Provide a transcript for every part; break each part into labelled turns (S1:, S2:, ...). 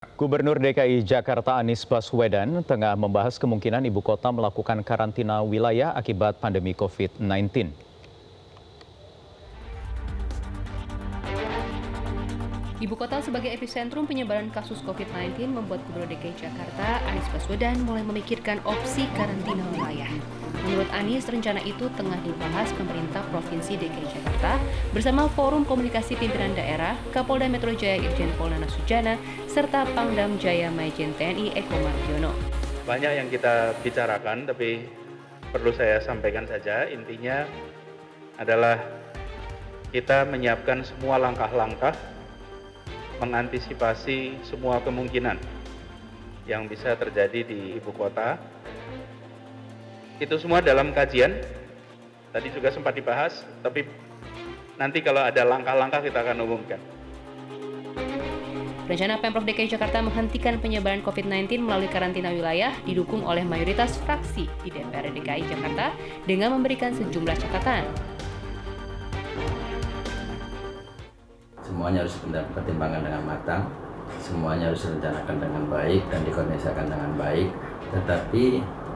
S1: Gubernur DKI Jakarta Anies Baswedan tengah membahas kemungkinan ibu kota melakukan karantina wilayah akibat pandemi COVID-19.
S2: Ibu kota sebagai epicentrum penyebaran kasus COVID-19 membuat Gubernur DKI Jakarta Anies Baswedan mulai memikirkan opsi karantina wilayah. Menurut Anies, rencana itu tengah dibahas pemerintah Provinsi DKI Jakarta bersama Forum Komunikasi Pimpinan Daerah, Kapolda Metro Jaya Irjen Pol Nana Sujana, serta Pangdam Jaya Majen TNI Eko Margiono.
S3: Banyak yang kita bicarakan, tapi perlu saya sampaikan saja, intinya adalah kita menyiapkan semua langkah-langkah mengantisipasi semua kemungkinan yang bisa terjadi di ibu kota. Itu semua dalam kajian, tadi juga sempat dibahas, tapi nanti kalau ada langkah-langkah kita akan umumkan.
S2: Rencana Pemprov DKI Jakarta menghentikan penyebaran COVID-19 melalui karantina wilayah didukung oleh mayoritas fraksi di DPRD DKI Jakarta dengan memberikan sejumlah catatan.
S4: Semuanya harus dipertimbangkan dengan matang, semuanya harus direncanakan dengan baik dan dikoordinasikan dengan baik. Tetapi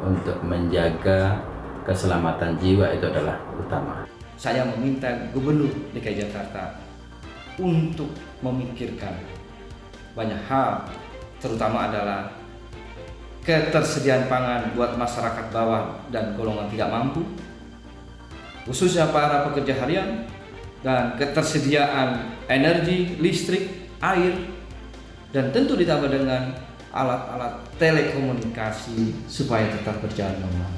S4: untuk menjaga keselamatan jiwa itu adalah utama.
S5: Saya meminta Gubernur DKI Jakarta untuk memikirkan banyak hal, terutama adalah ketersediaan pangan buat masyarakat bawah dan golongan tidak mampu, khususnya para pekerja harian, dan ketersediaan energi, listrik, air, dan tentu ditambah dengan alat-alat telekomunikasi supaya tetap berjalan normal.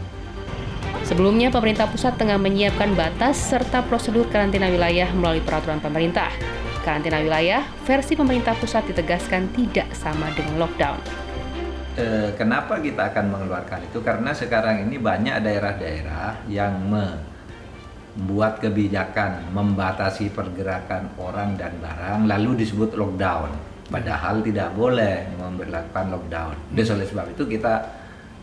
S2: Sebelumnya, pemerintah pusat tengah menyiapkan batas serta prosedur karantina wilayah melalui peraturan pemerintah. Karantina wilayah versi pemerintah pusat ditegaskan tidak sama dengan lockdown.
S6: Kenapa kita akan mengeluarkan itu? Karena sekarang ini banyak daerah-daerah yang membuat kebijakan membatasi pergerakan orang dan barang lalu disebut lockdown. Padahal tidak boleh memberlakukan lockdown. Oleh sebab itu kita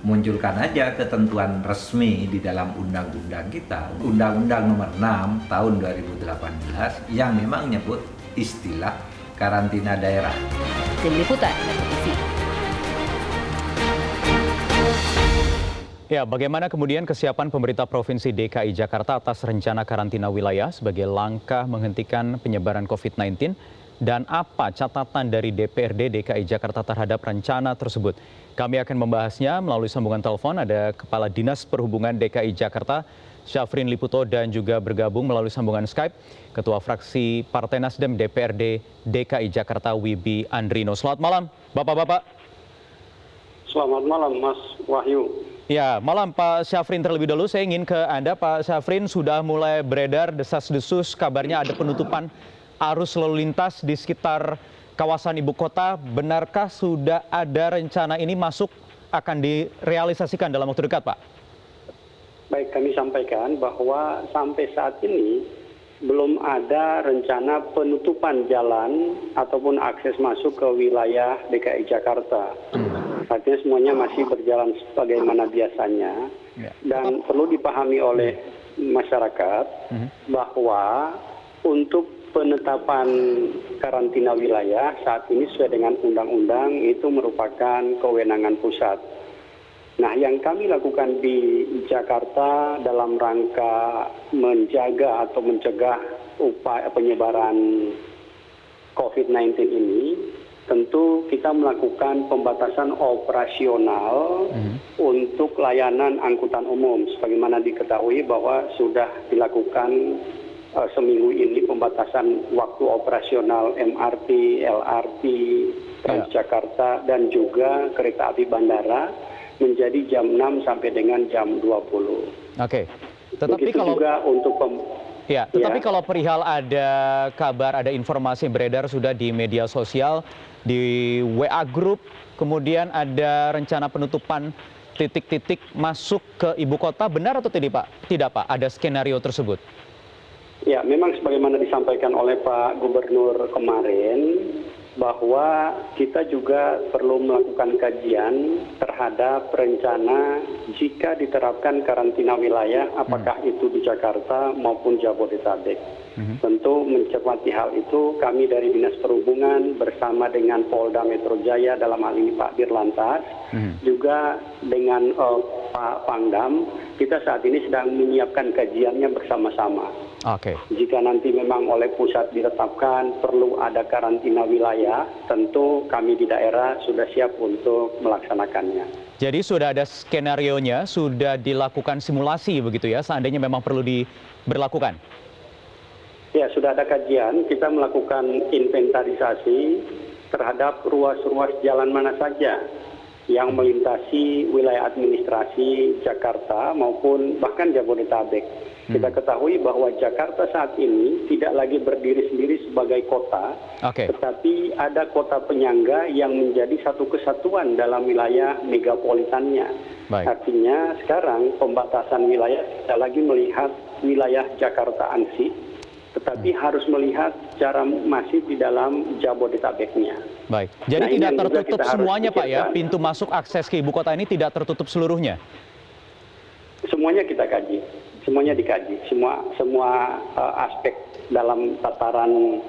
S6: munculkan aja ketentuan resmi di dalam undang-undang kita, Undang-Undang Nomor 6 Tahun 2018 yang memang menyebut istilah karantina daerah.
S2: Tim Liputan Metro TV.
S1: Ya, bagaimana kemudian kesiapan pemerintah Provinsi DKI Jakarta atas rencana karantina wilayah sebagai langkah menghentikan penyebaran COVID-19? Dan apa catatan dari DPRD DKI Jakarta terhadap rencana tersebut? Kami akan membahasnya melalui sambungan telepon. Ada Kepala Dinas Perhubungan DKI Jakarta, Syafrin Liputo, dan juga bergabung melalui sambungan Skype, Ketua Fraksi Partai Nasdem DPRD DKI Jakarta, Wibi Andrino. Selamat malam, Bapak-Bapak.
S7: Selamat malam, Mas Wahyu.
S1: Ya, malam Pak Syafrin. Terlebih dahulu saya ingin ke Anda, Pak Syafrin. Sudah mulai beredar desas-desus, kabarnya ada penutupan arus lalu lintas di sekitar kawasan ibu kota. Benarkah sudah ada rencana ini akan direalisasikan dalam waktu dekat, Pak?
S7: Baik, kami sampaikan bahwa sampai saat ini belum ada rencana penutupan jalan ataupun akses masuk ke wilayah DKI Jakarta. Artinya semuanya masih berjalan sebagaimana biasanya. Dan perlu dipahami oleh masyarakat bahwa untuk penetapan karantina wilayah saat ini sesuai dengan undang-undang itu merupakan kewenangan pusat. Nah, yang kami lakukan di Jakarta dalam rangka menjaga atau mencegah upaya penyebaran COVID-19 ini, tentu kita melakukan pembatasan operasional untuk layanan angkutan umum. Sebagaimana diketahui bahwa sudah dilakukan seminggu ini pembatasan waktu operasional MRT, LRT, Transjakarta, dan juga kereta api bandara menjadi jam 6 sampai dengan jam 20.
S1: Oke. Tetapi
S7: begitu
S1: kalau
S7: juga untuk
S1: kalau perihal ada kabar, ada informasi yang beredar sudah di media sosial, di WA Group, kemudian ada rencana penutupan titik-titik masuk ke ibu kota, benar atau tidak, Pak? Tidak, Pak. Ada skenario tersebut.
S7: Ya, memang sebagaimana disampaikan oleh Pak Gubernur kemarin, bahwa kita juga perlu melakukan kajian terhadap rencana jika diterapkan karantina wilayah, apakah itu di Jakarta maupun Jabodetabek. Tentu mencermati hal itu, kami dari Dinas Perhubungan bersama dengan Polda Metro Jaya, dalam hal ini Pak Dirlantas, juga dengan Pak Pangdam, kita saat ini sedang menyiapkan kajiannya bersama-sama.
S1: Oke.
S7: Jika nanti memang oleh pusat ditetapkan perlu ada karantina wilayah, tentu kami di daerah sudah siap untuk melaksanakannya.
S1: Jadi sudah ada skenarionya, sudah dilakukan simulasi begitu ya, seandainya memang perlu diberlakukan?
S7: Ya, sudah ada kajian, kita melakukan inventarisasi terhadap ruas-ruas jalan mana saja yang melintasi wilayah administrasi Jakarta maupun bahkan Jabodetabek. Kita ketahui bahwa Jakarta saat ini tidak lagi berdiri sendiri sebagai kota, tetapi ada kota penyangga yang menjadi satu kesatuan dalam wilayah megapolitannya. Artinya sekarang pembatasan wilayah tidak lagi melihat wilayah Jakarta ansih, tetapi harus melihat secara masif di dalam Jabodetabeknya.
S1: Baik, jadi tidak tertutup semuanya Pak ya, pintu masuk akses ke ibu kota ini tidak tertutup seluruhnya?
S7: Semuanya kita kaji, semuanya dikaji, semua aspek dalam tataran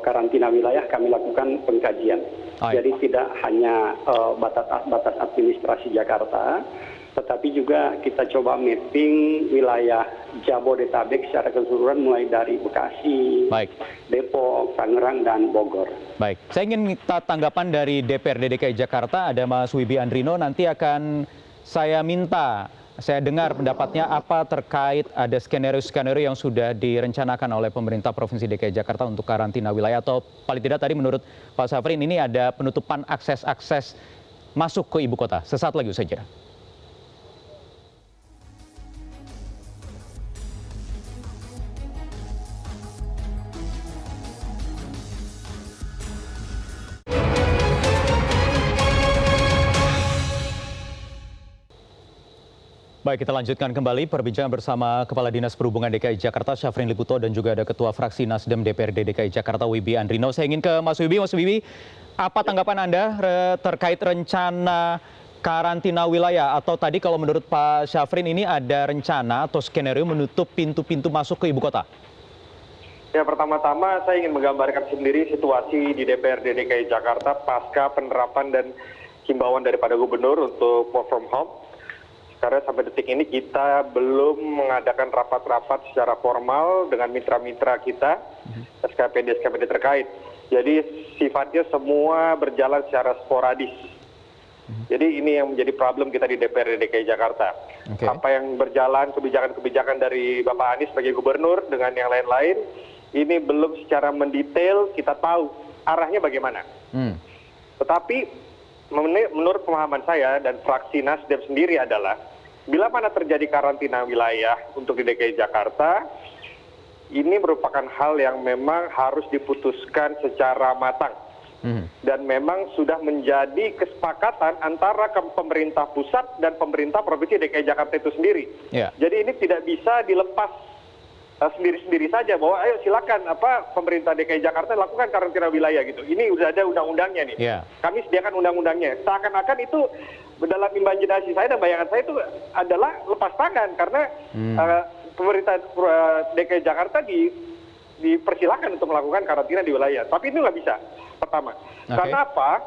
S7: karantina wilayah kami lakukan pengkajian. Jadi tidak hanya batas administrasi Jakarta, tetapi juga kita coba mapping wilayah Jabodetabek secara keseluruhan mulai dari Bekasi, Depok, Tangerang, dan Bogor.
S1: Baik, saya ingin minta tanggapan dari DPRD DKI Jakarta, ada Mas Wibi Andrino, nanti akan saya minta, saya dengar pendapatnya apa terkait ada skenario-skenario yang sudah direncanakan oleh pemerintah Provinsi DKI Jakarta untuk karantina wilayah, atau paling tidak tadi menurut Pak Syafrin ini ada penutupan akses-akses masuk ke ibu kota. Sesaat lagi usai jeda. Baik, kita lanjutkan kembali perbincangan bersama Kepala Dinas Perhubungan DKI Jakarta, Syafrin Liputo, dan juga ada Ketua Fraksi Nasdem DPRD DKI Jakarta, Wibi Andrino. Saya ingin ke Mas Wibi. Mas Wibi, apa tanggapan Anda terkait rencana karantina wilayah? Atau tadi kalau menurut Pak Syafrin ini ada rencana atau skenario menutup pintu-pintu masuk ke ibu kota?
S8: Ya, pertama-tama saya ingin menggambarkan sendiri situasi di DPRD DKI Jakarta pasca penerapan dan himbauan daripada Gubernur untuk work from home. Karena sampai detik ini kita belum mengadakan rapat-rapat secara formal dengan mitra-mitra kita, SKPD terkait. Jadi sifatnya semua berjalan secara sporadis. Jadi ini yang menjadi problem kita di DPRD DKI Jakarta. Apa yang berjalan, kebijakan-kebijakan dari Bapak Anies sebagai gubernur dengan yang lain-lain, ini belum secara mendetail kita tahu arahnya bagaimana. Tetapi menurut pemahaman saya dan fraksi Nasdem sendiri adalah, bila mana terjadi karantina wilayah untuk di DKI Jakarta, ini merupakan hal yang memang harus diputuskan secara matang. Dan memang sudah menjadi kesepakatan antara pemerintah pusat dan pemerintah Provinsi DKI Jakarta itu sendiri. Jadi ini tidak bisa dilepas sendiri-sendiri saja bahwa ayo silakan pemerintah DKI Jakarta lakukan karantina wilayah gitu. Ini udah ada undang-undangnya nih. Kami sediakan undang-undangnya. Seakan-akan itu dalam imajinasi saya dan bayangan saya itu adalah lepas tangan karena pemerintah DKI Jakarta dipersilakan untuk melakukan karantina di wilayah. Tapi itu nggak bisa. Pertama, karena apa?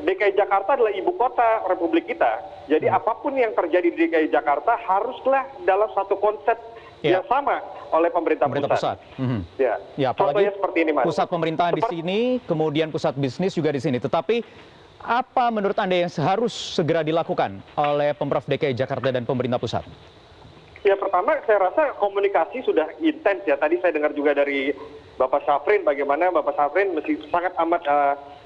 S8: DKI Jakarta adalah ibu kota Republik kita. Jadi apapun yang terjadi di DKI Jakarta haruslah dalam satu konsep yang sama oleh pemerintah pusat.
S1: Ya, apalagi
S8: seperti ini, Mas.
S1: Pusat pemerintahan di sini, kemudian pusat bisnis juga di sini. Tetapi apa menurut Anda yang harus segera dilakukan oleh Pemprov DKI Jakarta dan pemerintah pusat?
S8: Ya, pertama saya rasa komunikasi sudah intens ya. Tadi saya dengar juga dari Bapak Syafrin bagaimana Bapak Syafrin mesti sangat amat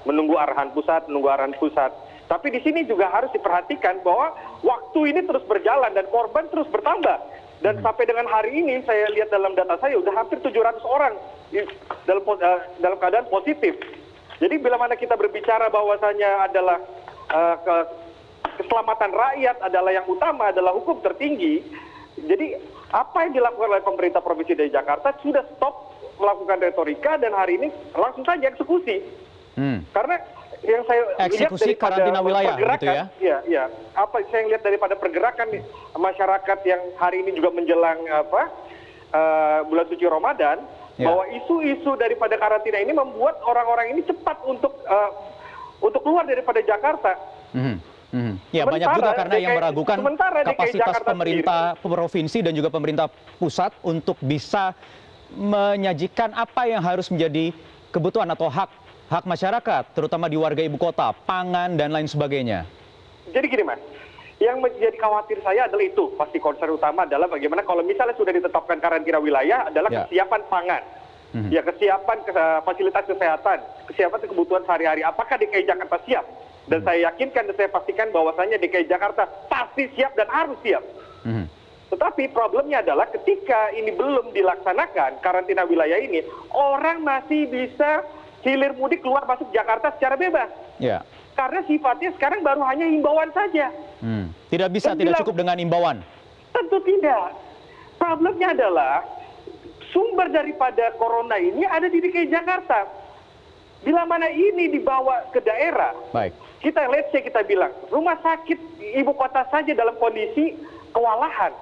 S8: menunggu arahan pusat. Tapi di sini juga harus diperhatikan bahwa waktu ini terus berjalan dan korban terus bertambah. Dan sampai dengan hari ini saya lihat dalam data saya sudah hampir 700 orang dalam keadaan positif. Jadi bila mana kita berbicara bahwasanya adalah keselamatan rakyat adalah yang utama, adalah hukum tertinggi. Jadi apa yang dilakukan oleh pemerintah Provinsi DKI Jakarta sudah stop melakukan retorika dan hari ini langsung saja eksekusi. Karena yang saya lihat daripada pergerakan, apa saya lihat daripada pergerakan masyarakat yang hari ini juga menjelang bulan suci Ramadan, bahwa isu-isu daripada karantina ini membuat orang-orang ini cepat untuk keluar daripada Jakarta.
S1: Ya, banyak juga karena yang meragukan kapasitas pemerintah provinsi dan juga pemerintah pusat untuk bisa menyajikan apa yang harus menjadi kebutuhan atau hak masyarakat, terutama di warga ibu kota, pangan dan lain sebagainya. Jadi
S8: gini Mas, yang menjadi khawatir saya adalah itu, pasti concern utama adalah bagaimana kalau misalnya sudah ditetapkan karantina wilayah adalah kesiapan pangan. Ya, kesiapan fasilitas kesehatan, kesiapan kebutuhan sehari-hari. Apakah DKI Jakarta siap? Dan saya yakinkan dan saya pastikan bahwasannya DKI Jakarta pasti siap dan harus siap. Tetapi problemnya adalah ketika ini belum dilaksanakan karantina wilayah ini, orang masih bisa hilir mudik keluar masuk Jakarta secara bebas. Karena sifatnya sekarang baru hanya himbauan saja.
S1: Tidak bisa, tidak cukup dengan himbauan.
S8: Tentu tidak. Problemnya adalah sumber daripada corona ini ada di DKI Jakarta. Bila mana ini dibawa ke daerah, let's say kita bilang, rumah sakit ibu kota saja dalam kondisi kewalahan.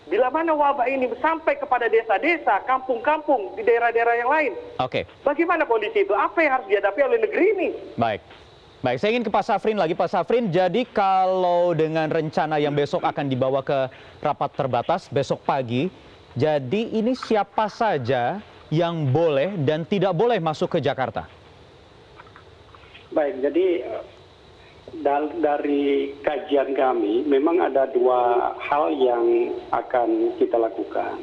S8: Bila mana wabah ini sampai kepada desa-desa, kampung-kampung, di daerah-daerah yang lain. Bagaimana kondisi itu? Apa yang harus dihadapi oleh negeri ini?
S1: Baik, saya ingin ke Pak Safrin lagi. Pak Safrin, jadi kalau dengan rencana yang besok akan dibawa ke rapat terbatas, besok pagi, jadi ini siapa saja yang boleh dan tidak boleh masuk ke Jakarta?
S7: Baik, jadi dari kajian kami memang ada dua hal yang akan kita lakukan.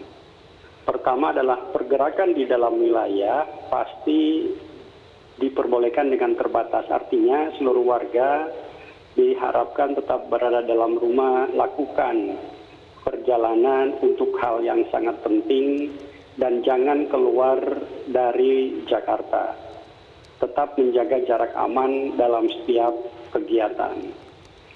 S7: Pertama adalah pergerakan di dalam wilayah pasti diperbolehkan dengan terbatas. Artinya seluruh warga diharapkan tetap berada dalam rumah, lakukan perjalanan untuk hal yang sangat penting dan jangan keluar dari Jakarta. Tetap menjaga jarak aman dalam setiap kegiatan.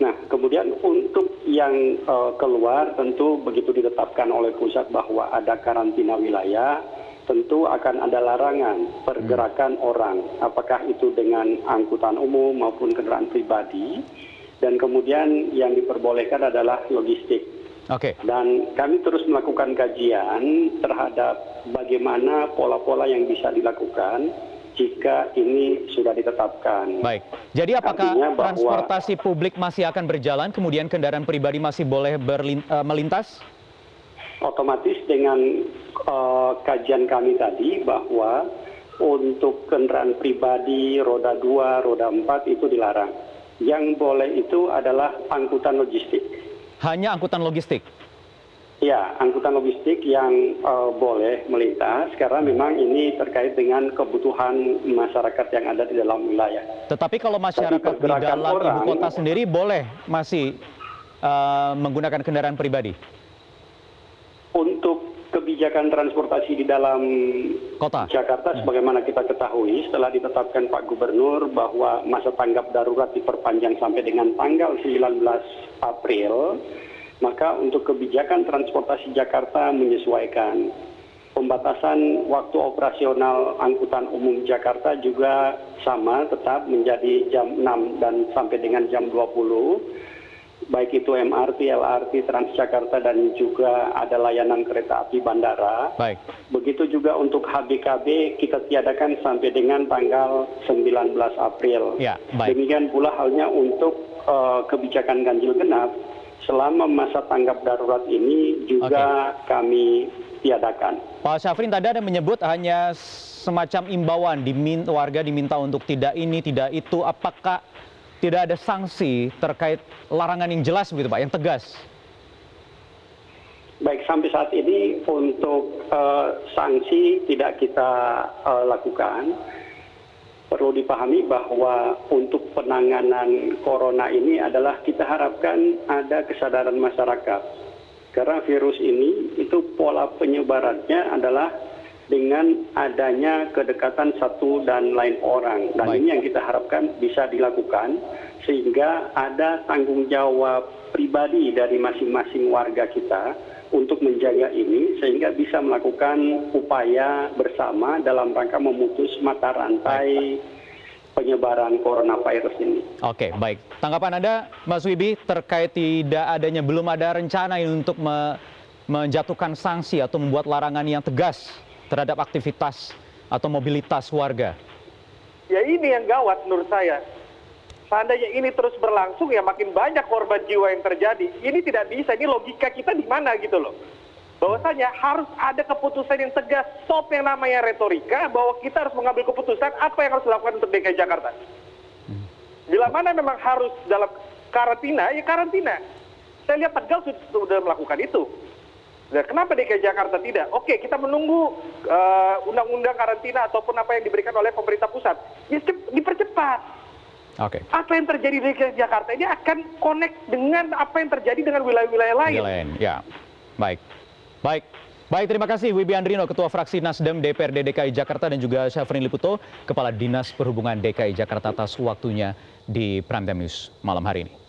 S7: Nah, kemudian untuk yang keluar tentu begitu ditetapkan oleh pusat bahwa ada karantina wilayah, tentu akan ada larangan pergerakan orang, apakah itu dengan angkutan umum maupun kendaraan pribadi, dan kemudian yang diperbolehkan adalah logistik. Dan kami terus melakukan kajian terhadap bagaimana pola-pola yang bisa dilakukan jika ini sudah ditetapkan.
S1: Baik, jadi apakah transportasi publik masih akan berjalan, kemudian kendaraan pribadi masih boleh melintas?
S7: Otomatis dengan kajian kami tadi bahwa untuk kendaraan pribadi roda 2, roda 4 itu dilarang. Yang boleh itu adalah angkutan logistik.
S1: Hanya angkutan logistik?
S7: Ya, angkutan logistik yang boleh melintas karena memang ini terkait dengan kebutuhan masyarakat yang ada di dalam wilayah.
S1: Tetapi kalau masyarakat di dalam ibu kota sendiri boleh masih menggunakan kendaraan pribadi?
S7: Untuk kebijakan transportasi di dalam kota Jakarta, sebagaimana kita ketahui setelah ditetapkan Pak Gubernur bahwa masa tanggap darurat diperpanjang sampai dengan tanggal 19 April, maka untuk kebijakan transportasi Jakarta menyesuaikan. Pembatasan waktu operasional angkutan umum Jakarta juga sama, tetap menjadi jam 6 dan sampai dengan jam 20. Baik itu MRT, LRT, Transjakarta, dan juga ada layanan kereta api bandara. Begitu juga untuk HBKB kita tiadakan sampai dengan tanggal 19 April. Demikian pula halnya untuk kebijakan ganjil genap. Selama masa tanggap darurat ini juga kami tiadakan.
S1: Pak Syafrin, tadi ada menyebut hanya semacam imbauan, warga diminta untuk tidak ini, tidak itu. Apakah tidak ada sanksi terkait larangan yang jelas begitu Pak, yang tegas?
S7: Baik, sampai saat ini untuk sanksi tidak kita lakukan. Perlu dipahami bahwa untuk penanganan corona ini adalah kita harapkan ada kesadaran masyarakat. Karena virus ini itu pola penyebarannya adalah dengan adanya kedekatan satu dan lain orang. Dan ini yang kita harapkan bisa dilakukan sehingga ada tanggung jawab pribadi dari masing-masing warga kita untuk menjaga ini sehingga bisa melakukan upaya bersama dalam rangka memutus mata rantai penyebaran coronavirus ini.
S1: Oke, baik. Tanggapan Anda, Mas Wibi, terkait belum ada rencana ini untuk menjatuhkan sanksi atau membuat larangan yang tegas terhadap aktivitas atau mobilitas warga?
S8: Ya ini yang gawat menurut saya. Seandainya ini terus berlangsung ya makin banyak korban jiwa yang terjadi. Ini tidak bisa, ini logika kita di mana gitu loh. Bahwasanya harus ada keputusan yang tegas, stop yang namanya retorika, bahwa kita harus mengambil keputusan apa yang harus dilakukan untuk DKI Jakarta. Bila mana memang harus dalam karantina, ya karantina. Saya lihat Tegal sudah melakukan itu. Nah, kenapa DKI Jakarta tidak? Oke, kita menunggu undang-undang karantina ataupun apa yang diberikan oleh pemerintah pusat. Ya, dipercepat.
S1: Oke.
S8: Apa yang terjadi di DKI Jakarta ini akan connect dengan apa yang terjadi dengan wilayah-wilayah lain.
S1: Ya, baik. Baik, terima kasih Wibi Andrino, Ketua Fraksi Nasdem DPRD DKI Jakarta, dan juga Syafrin Liputo, Kepala Dinas Perhubungan DKI Jakarta, atas waktunya di Prime Time News malam hari ini.